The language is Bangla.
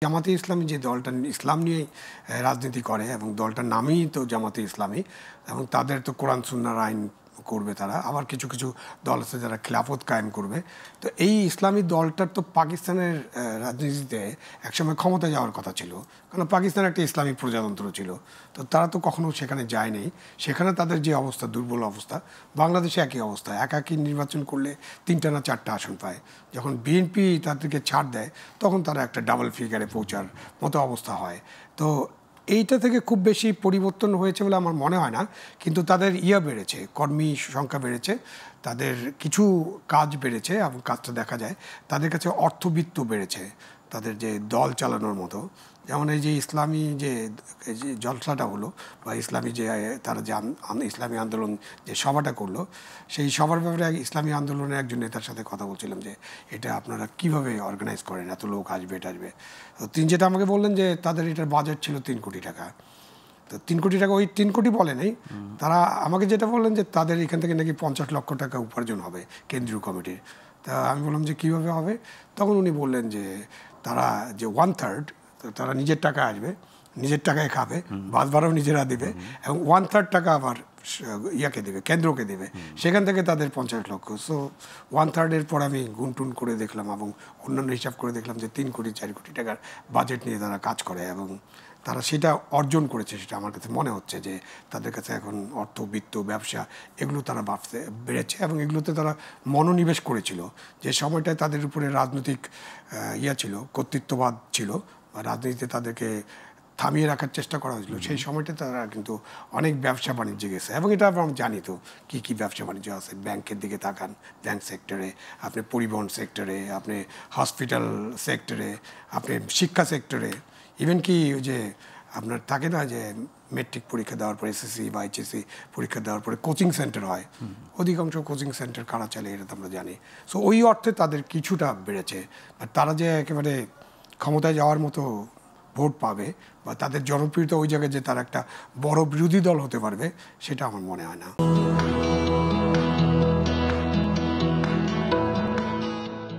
জামাতে ইসলামী যে দলটা ইসলাম নিয়ে রাজনীতি করে এবং দলটার নামই তো জামাতে ইসলামী এবং তাদের তো কোরআন সুন্নাহর আইন করবে তারা, আবার কিছু কিছু দল আছে যারা খিলাফত কায়েম করবে। তো এই ইসলামী দলটার তো পাকিস্তানের রাজনীতিতে একসময় ক্ষমতায় যাওয়ার কথা ছিল, কারণ পাকিস্তান একটা ইসলামী প্রজাতন্ত্র ছিল। তো তারা তো কখনো সেখানে যায়নি। সেখানে তাদের যে অবস্থা, দুর্বল অবস্থা, বাংলাদেশে একই অবস্থা। একাকী নির্বাচন করলে 3টা না 4টা আসন পায়। যখন বিএনপি তাদেরকে ছাড় দেয় তখন তারা একটা ডাবল ফিগারে পৌঁছার মতো অবস্থা হয়। তো এইটা থেকে খুব বেশি পরিবর্তন হয়েছে বলে আমার মনে হয় না, কিন্তু তাদের বেড়েছে, কর্মী সংখ্যা বেড়েছে, তাদের কিছু কাজ বেড়েছে এবং কাজটা দেখা যায় তাদের কাছে অর্থবিত্ত বেড়েছে, তাদের যে দল চালানোর মতো। যেমন এই যে ইসলামী যে জলসাটা হলো বা ইসলামী যে তারা যে ইসলামী আন্দোলন যে সভাটা করলো, সেই সভার ব্যাপারে ইসলামী আন্দোলনের একজন নেতার সাথে কথা বলছিলাম যে এটা আপনারা কিভাবে অর্গানাইজ করেন, এত লোক আসবে এটা আসবে। তো তিনি যেটা আমাকে বললেন যে তাদের এটার বাজেট ছিল 3 কোটি টাকা। তো 3 কোটি টাকা, ওই 3 কোটি বলে নেই, তারা আমাকে যেটা বললেন যে তাদের এখান থেকে নাকি 50 লক্ষ টাকা উপার্জন হবে কেন্দ্রীয় কমিটির। তা আমি বললাম যে কীভাবে হবে? তখন উনি বললেন যে তারা যে 1/3 তারা নিজের টাকা আসবে, নিজের টাকায় খাবে, বাদ ভাড়াও নিজেরা দেবে এবং 1/3 টাকা আবার ইয়াকে দেবে, কেন্দ্রকে দেবে, সেখান থেকে তাদের 50 লক্ষ। সো 1/3 পর আমি গুনটুন করে দেখলাম এবং অন্যান্য হিসাব করে দেখলাম যে 3 কোটি 4 কোটি টাকার বাজেট নিয়ে তারা কাজ করে এবং তারা সেটা অর্জন করেছে। সেটা আমার কাছে মনে হচ্ছে যে তাদের কাছে এখন অর্থ, বিত্ত, ব্যবসা এগুলো তারা ভাবতে বেড়েছে এবং এগুলোতে তারা মনোনিবেশ করেছিল। যে সময়টায় তাদের উপরে রাজনৈতিক ছিল, কর্তৃত্ববাদ ছিল, বা রাজনীতিতে তাদেরকে থামিয়ে রাখার চেষ্টা করা হয়েছিল, সেই সময়টা তারা কিন্তু অনেক ব্যবসা বাণিজ্যে গেছে এবং এটা আমরা জানি তো কী কী ব্যবসা বাণিজ্য আছে। ব্যাংকের দিকে তাকান, ব্যাংক সেক্টরে, আপনি পরিবহন সেক্টরে, আপনি হসপিটাল সেক্টরে, আপনি শিক্ষা সেক্টরে, ইভেন কি যে আপনার থাকে না যে মেট্রিক পরীক্ষা দেওয়ার পরে এসএসসি বা এইচএসসি পরীক্ষা দেওয়ার পরে কোচিং সেন্টার হয়, অধিকাংশ কোচিং সেন্টার কারা চালে এটা তো আমরা জানি। সো ওই অর্থে তাদের কিছুটা বেড়েছে, বাট তারা যে একেবারে ক্ষমতায় যাওয়ার মতো ভোট পাবে বা তাদের জনপ্রিয়তা ওই জায়গায় যে তারা একটা বড় বিরোধী দল হতে পারবে, সেটা আমার মনে হয় না।